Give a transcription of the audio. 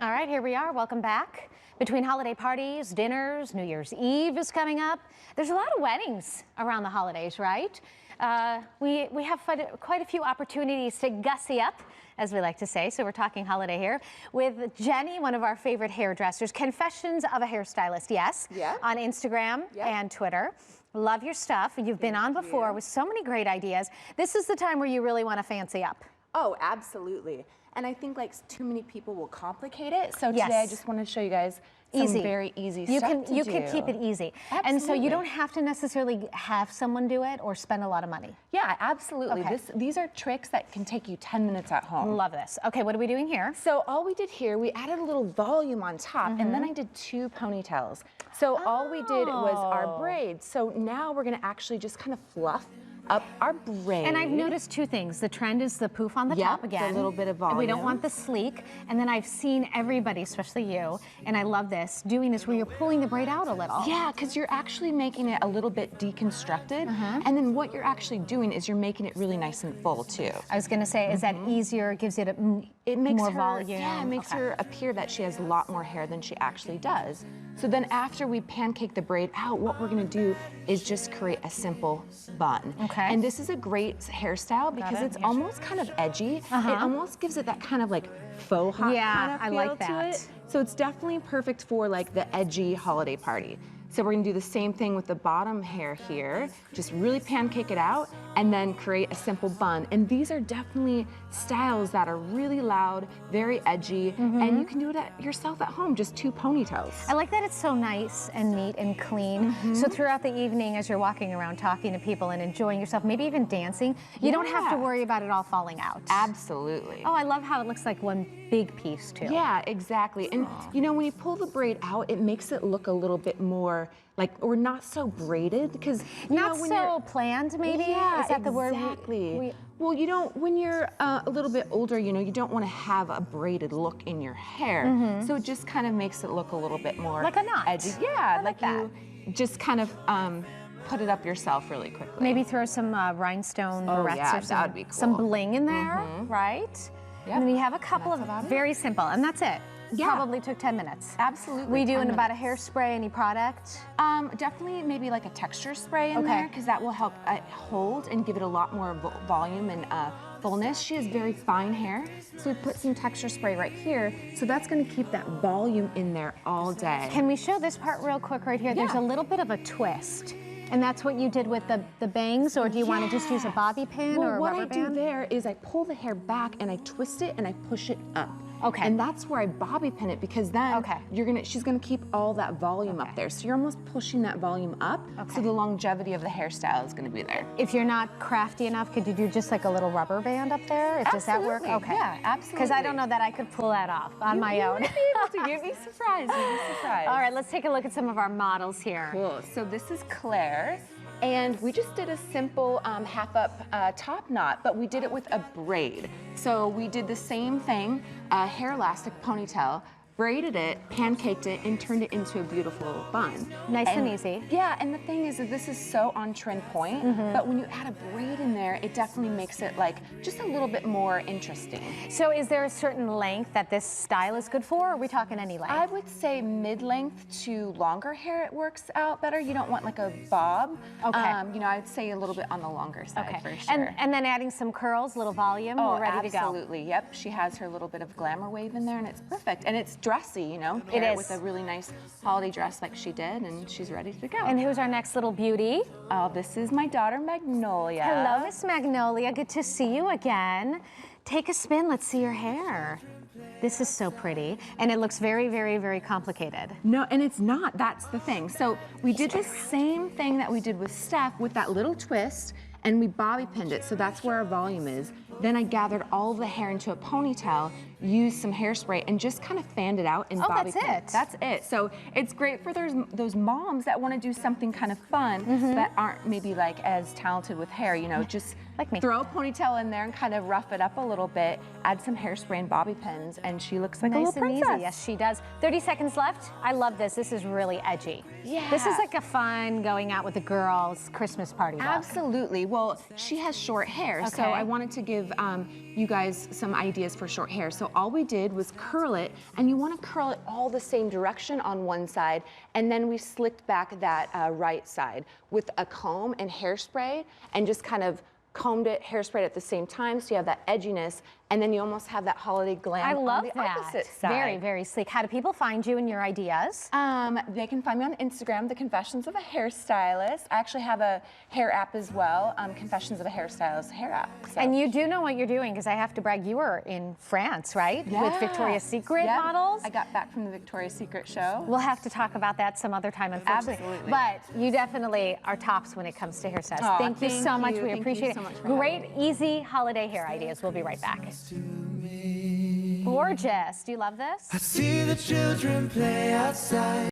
All right, here we are. Welcome back. Between holiday parties, dinners, New Year's Eve is coming up. There's a lot of weddings around the holidays, right? We have quite a few opportunities to gussy up, as we like to say. So we're talking holiday here with Jenny, one of our favorite hairdressers. Confessions of a Hairstylist, yes. Yeah. On Instagram and Twitter. Love your stuff. You've been on before with so many great ideas. This is the time where you really want to fancy up. Oh, absolutely. And I think like too many people will complicate it. So today I just want to show you guys some very easy stuff to do. You can keep it easy. Absolutely. And so you don't have to necessarily have someone do it or spend a lot of money. Yeah, absolutely. Okay. These are tricks that can take you 10 minutes at home. Love this. Okay, what are we doing here? So all we did here, we added a little volume on top, and then I did 2 ponytails. So all we did was our braids. So now we're gonna actually just kind of fluff up our braid. And I've noticed 2 things. The trend is the poof on the top again. A little bit of volume. We don't want the sleek. And then I've seen everybody, especially you, and I love this, doing this where you're pulling the braid out a little. Yeah, because you're actually making it a little bit deconstructed. And then what you're actually doing is you're making it really nice and full too. I was gonna say, is that easier? It gives it more volume. Yeah, it makes her appear that she has a lot more hair than she actually does. So then after we pancake the braid out, what we're gonna do is just create a simple bun. Okay. And this is a great hairstyle because it's almost kind of edgy. It almost gives it that kind of like faux hot kind of feel to it. So it's definitely perfect for like the edgy holiday party. So we're gonna do the same thing with the bottom hair here. Just really pancake it out and then create a simple bun. And these are definitely styles that are really loud, very edgy, and you can do it yourself at home, just 2 ponytails. I like that it's so nice and neat and clean. So throughout the evening, as you're walking around talking to people and enjoying yourself, maybe even dancing, you don't have to worry about it all falling out. Absolutely. Oh, I love how it looks like one big piece too. Yeah, exactly. And you know, when you pull the braid out, it makes it look a little bit more like, or not so braided, because not so planned, maybe. Yeah, is that the word? Exactly. Well, you don't. When you're a little bit older, you know, you don't want to have a braided look in your hair. So it just kind of makes it look a little bit more like a knot. edgy. Yeah, like that. You just kind of put it up yourself really quickly. Maybe throw some rhinestone barrettes or that would be cool. some bling in there, right? Yep. And then you have a couple of very simple, and that's it. Yeah. Probably took 10 minutes. Absolutely. We doing about a hairspray, any product? Definitely maybe like a texture spray in there, because that will help hold and give it a lot more volume and fullness. She has very fine hair, so we put some texture spray right here. So that's going to keep that volume in there all day. Can we show this part real quick right here? Yeah. There's a little bit of a twist. And that's what you did with the bangs, or do you want to just use a bobby pin or a rubber band? What I do there is I pull the hair back and I twist it and I push it up. Okay. And that's where I bobby pin it, because then she's gonna keep all that volume up there. So you're almost pushing that volume up, so the longevity of the hairstyle is gonna be there. If you're not crafty enough, could you do just like a little rubber band up there? Does that work? Okay. Yeah, absolutely. Because I don't know that I could pull that off on my own. You'd be surprised, you'd be surprised. All right, let's take a look at some of our models here. Cool, so this is Claire. And we just did a simple half up top knot, but we did it with a braid. So we did the same thing, hair elastic ponytail, braided it, pancaked it, and turned it into a beautiful bun. Nice and easy. Yeah, and the thing is that this is so on trend point, but when you add a braid in there, it definitely makes it like just a little bit more interesting. So is there a certain length that this style is good for, or are we talking any length? I would say mid-length to longer hair, it works out better. You don't want like a bob. Okay. You know, I would say a little bit on the longer side for sure. And then adding some curls, little volume, we're ready to go. Absolutely, yep. She has her little bit of glamour wave in there, and it's perfect. And it's dressy, you know. It is. With a really nice holiday dress like she did, and she's ready to go. And who's our next little beauty? Oh, this is my daughter, Magnolia. Hello, Miss Magnolia. Good to see you again. Take a spin. Let's see your hair. This is so pretty, and it looks very, very, very complicated. No, and it's not. That's the thing. So we did the same thing that we did with Steph with that little twist, and we bobby pinned it, so that's where our volume is. Then I gathered all of the hair into a ponytail, used some hairspray, and just kind of fanned it out and bobby pinned it. That's it. So it's great for those moms that want to do something kind of fun, that aren't maybe like as talented with hair, you know, just like me. Throw a ponytail in there and kind of rough it up a little bit, add some hairspray and bobby pins, and she looks like a little princess. Nice and easy. Yes, she does. 30 seconds left. I love this. This is really edgy. Yeah. This is like a fun going out with the girls Christmas party look. Absolutely. Well, she has short hair, so I wanted to give give you guys some ideas for short hair. So all we did was curl it, and you want to curl it all the same direction on one side, and then we slicked back that right side with a comb and hairspray, and just kind of combed it, hairsprayed at the same time, so you have that edginess, and then you almost have that holiday glam on the opposite side. Very, very sleek. How do people find you and your ideas? They can find me on Instagram, The Confessions of a Hairstylist. I actually have a hair app as well, Confessions of a Hairstylist hair app. So. And you do know what you're doing, because I have to brag, you were in France, right? Yeah. With Victoria's Secret models. I got back from the Victoria's Secret show. We'll have to talk about that some other time, unfortunately. Absolutely. But you definitely are tops when it comes to hairstyles. Aw, thank you so much. We Thank appreciate you so it. much for Great, easy holiday hair ideas. We'll be right back. Gorgeous. Do you love this? I see the children play outside.